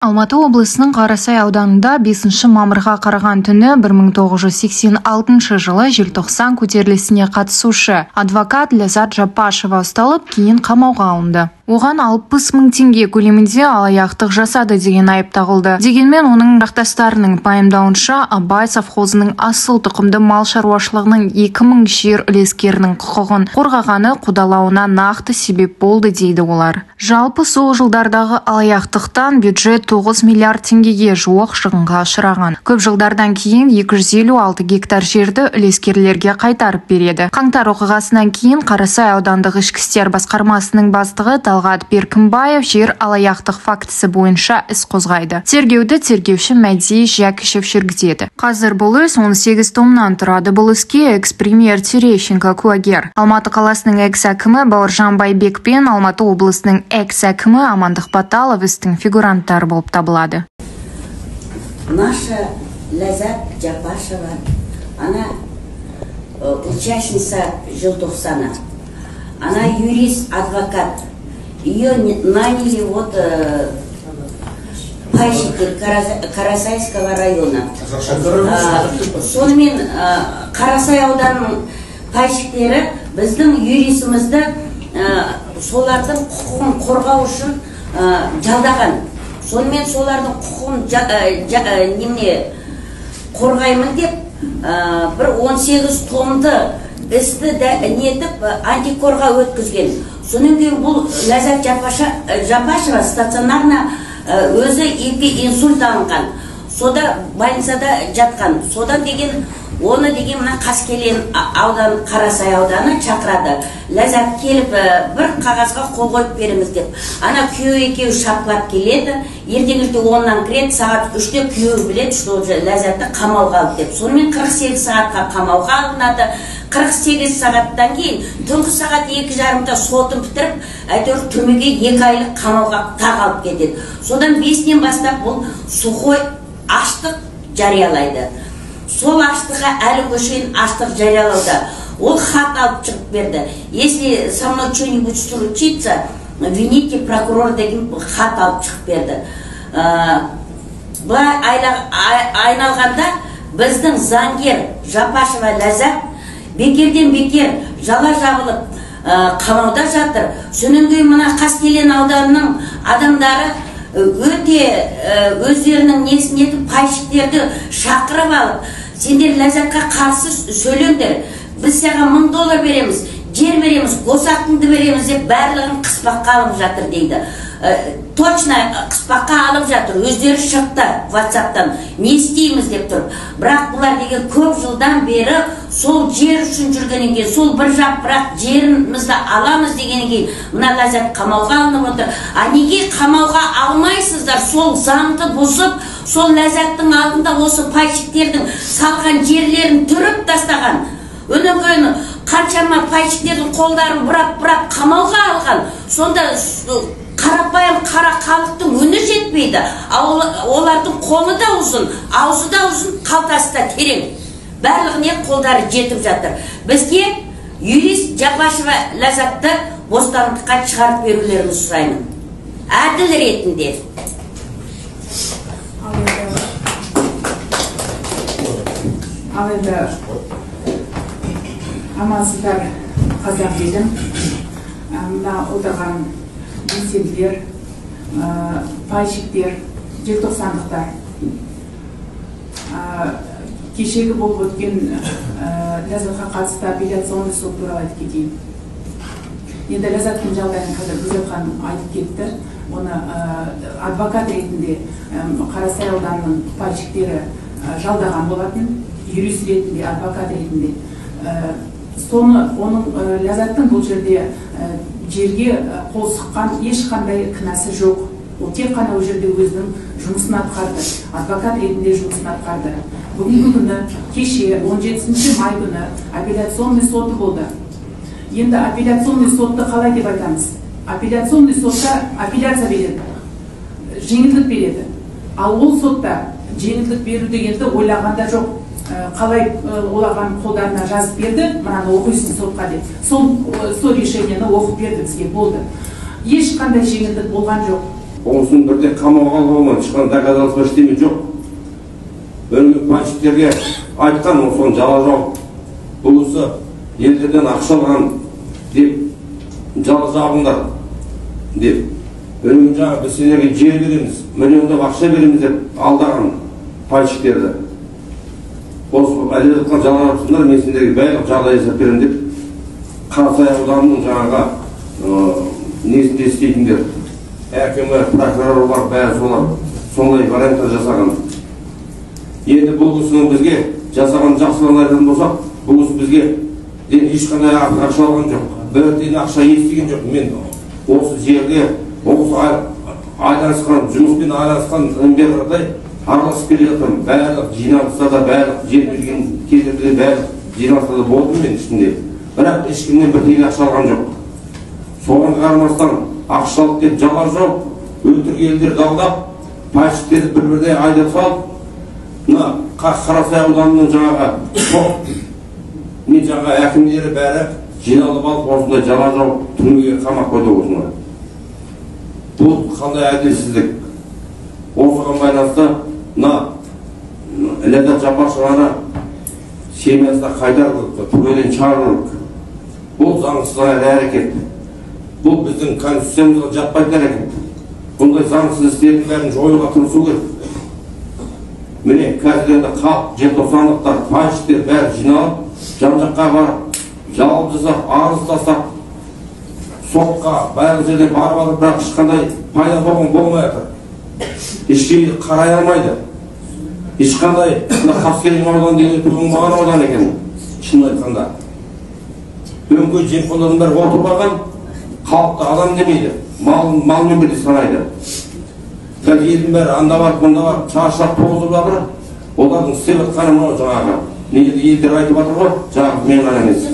Алматы облысының Қарасай ауданында 5 мамырға қараған түні 1986 жылы желтоқсан көтерілісіне қатысушы адвокат Ләззат Жапашева ұсталып, кейін қамауға алынды. Оған 60 мың теңге көлемінде алаяқтық жасады деген айып тағылды. Дегенмен оның жақтастарының пайымдауынша, Абай совхозының асыл тұқымды мал шаруашылығының 2000 жер үлескерінің құқығын қорғағаны қудалауына нақты себеп болды дейді олар. Жалпы сол жылдардағы алаяқтықтан бюджет 9 миллиард теңгеге жуық шығынға ұшыраған. Көп жылдардан кейін 256 гектар жерді үлескерлерге қайтарып береді. Қаңтар оқиғасынан кейін Қарасай аудандық ішкі істер басқармасының бастығы Талғат Беркімбаев жер алаяқтық фактісі бойынша іс қозғайды. Тергеуді тергеуші Мәди Жәкішев жүргізеді. Қазір бұл іс 18 томнан тұрады. Бұл іске экс-премьер Терещенко куәгер. Алматы қаласының экс-әкімі Бауыржан Байбек пен Алматы облысының экс-әкімі Амандық Баталов істің фигуранттары болып табылады. Наша Ләззат Жапашева, она участница желтоқсана, она юрист, адвокат. Ее наняли пайщики Карасайского района. Сонымен Қарасай ауданының пайщиктері біздің юристімізді солардың құқығын қорғау үшін жалдаған. Сонымен солардың құқығын қорғаймын деп бір 18 томды істі нетіп антикорға өткізген. Сонан кейін бұл Ләззат Жапашева стационарна өзі 2 инсульт алынған. Сода больницада жатқан. Содан деген оны деген мына Қаскелен ауданы, Қарасай ауданы шақырады. Ләззат келіп бір қағазға қол қойып береміз деп. Ана күйеуі екеуі шапқылап келеді. Ертеңгілікте 10-нан кіреді, сағат 3-те күйеуі біледі, что Ләззатты қамауға алды деп. Сонымен 48 сағатқа қамауға алынады. 48 сағаттан кейін түнгі сағат 2:30-да сотын бітіріп, әйтеуір түрмеге 2 айлық қамауға тағалып кетеді. Содан 5-нен бастап бұл сухой аштық жариялайды. Сол аштыққа әлі көшейін аштық жариялауда. Ол хат алып шығып берді. Если со мной что-нибудь случится, вините прокурор деген хат алып шығып берді. Бұлай айналғанда біздің заңгер Жапашева Ләззат бекерден бекер жала жабылып қамауда жатыр. Сонан кейін мына Қаскелен ауданының адамдары өте өздерінің несін етіп пайщиктерді шақырып алып, сендер Ләззатқа қарсы сөйлеңдер, біз саған $1000 береміз, жер береміз, госақыңды береміз деп барлығын қыспаққа алып жатыр дейді. Точно қыспаққа алып жатыр, өздері шықты WhatsApp-тан, не істейміз деп тұр. Бірақ бұлар деген көп жылдан бері сол жер үшін жүргенен кейін, сол бір жапырақ жерімізді аламыз дегенен кейін, мына Ләззат қамауға алынып отыр. А неге қамауға алмайсыздар? Сол заңды бұзып, сол Ләззаттың алдында осы пайщиктердің салған жерлерін түріп тастаған. Өнен кейін қаншама пайщиктердің қолдарын бұрап қамауға алған. Сонда қарапайым қара халықтың үні жетпейді. Олардың қолы да ұзын, аузы да ұзын, қалтасы да терең. Барлығына қолдары жетіп жатыр. Бізге юрист Жапашева Ләззатты бостандыққа шығарып берулерін сұраймын. Әділ ретінде. Алайда амансыздар қазақ елім. Мына отырған белсенділер, пайщиктер, желтоқсандықтар. Кешегі болып өткен Ләззатқа қатысты апелляционный сот туралы айтып кетейін. Енді Ләззаттың жағдайын қазір Гүлзат ханым айтып кетті. Оны адвокат ретінде Қарасай ауданының пайщиктері жалдаған болатын, юрист ретінде, адвокат ретінде. Оның Ләззаттың бұл жерде жерге қол сұққан ешқандай кінәсі жоқ. Ол тек қана ол жерде өзінің жұмысын атқарды, адвокат ретінде жұмысын атқарды. Бүгінгі күні кеше 17 май күні апелляционный соты болды. Енді апелляционный сотты қалай деп айтамыз? Апелляционный сотта апелляция береді, жеңілдік береді. Ал ол сотта жеңілдік беру дегенді ойлағанда жоқ. Қалай олаған қолдарына жазып берді, мынаны оқисын сотқа деп. Сол решениені оқып берді бізге, болды. Ешқандай жеңілдік болған жоқ. Онысын бірде қамауға алуға болмайды, ешқандай доказательство ештеме жоқ. Бөлінген пайщиктерге айтқан, соны жала жауып, бұл кісі елдерден ақша алған деп жала жабыңдар деп. Бөлінген жаңа біз сендерге жер береміз, миллиондап ақша береміз деп алдаған пайщиктерді. Осы әлі жатқан жала жапсындар, мен сендерге барлық жағдай жасап беремін деп Қарасай ауданының жаңағы несінде істейтіндер, әкімі, прокурорлар бәрі солай варианттар жасаған. Енді бұл кісінің бізге жасаған жақсылығын айтатын болсақ, бұл кісі бізге ешқандай ақша алған жоқ, бір тиын ақша естіген жоқ. Мен осы жерде, осы айналысқан, жұмыспен айналысқан еңбекқардай араласып келе жатырмын. Барлық жиналыста да, барлық жер берген кездерде барлық жиналыста да болдым мен ішінде. Бірақ ешкімнен бір тиын ақша алған жоқ. Соған қарамастан ақша алып деп жала жауып, өтірік елдерді алдап, пайщиктерді бір-біріне айдап салып, мына Қарасай ауданының жаңағы әкімдері бәрі жиналып алып, осындай жала жауып, түрмеге қамап қойды осыны. Бұл қандай әділсіздік? Осыған байланысты мына Ләззат Жаппашеваны семьясына қайтарылып, түрмеден шығарылып. Бұл заңсыз әрекет. Бұл біздің конституциямызға жатпайтын әрекет. Бұндай заңсыз істердің бәрін жоюға тырысу керек. Міне қазір енді халық, желтоқсандықтар, пайщиктер бәрі жиналып, жан-жаққа барып, жалоб жасап, арыз тастап, сотқа барлық жерден барып алып, бірақ ешқандай пайда болмай жатыр. Ешкімді қарай алмайды. Ешқандай Қаскелең ауданы деген туылмаған аудан екен, шынын айтқанда. Өңкей жемқорлардың бәрі отырып алған, халықты адам демейді, малмен бірдей санайды. Қазір елдің бәрі анда барып, мұнда барып, шаршап тозып жатыр. Олардың істеп жатқаны мынау жаңағы. Елдер айтып жатыр ғой, жаңағы мен ғана емес.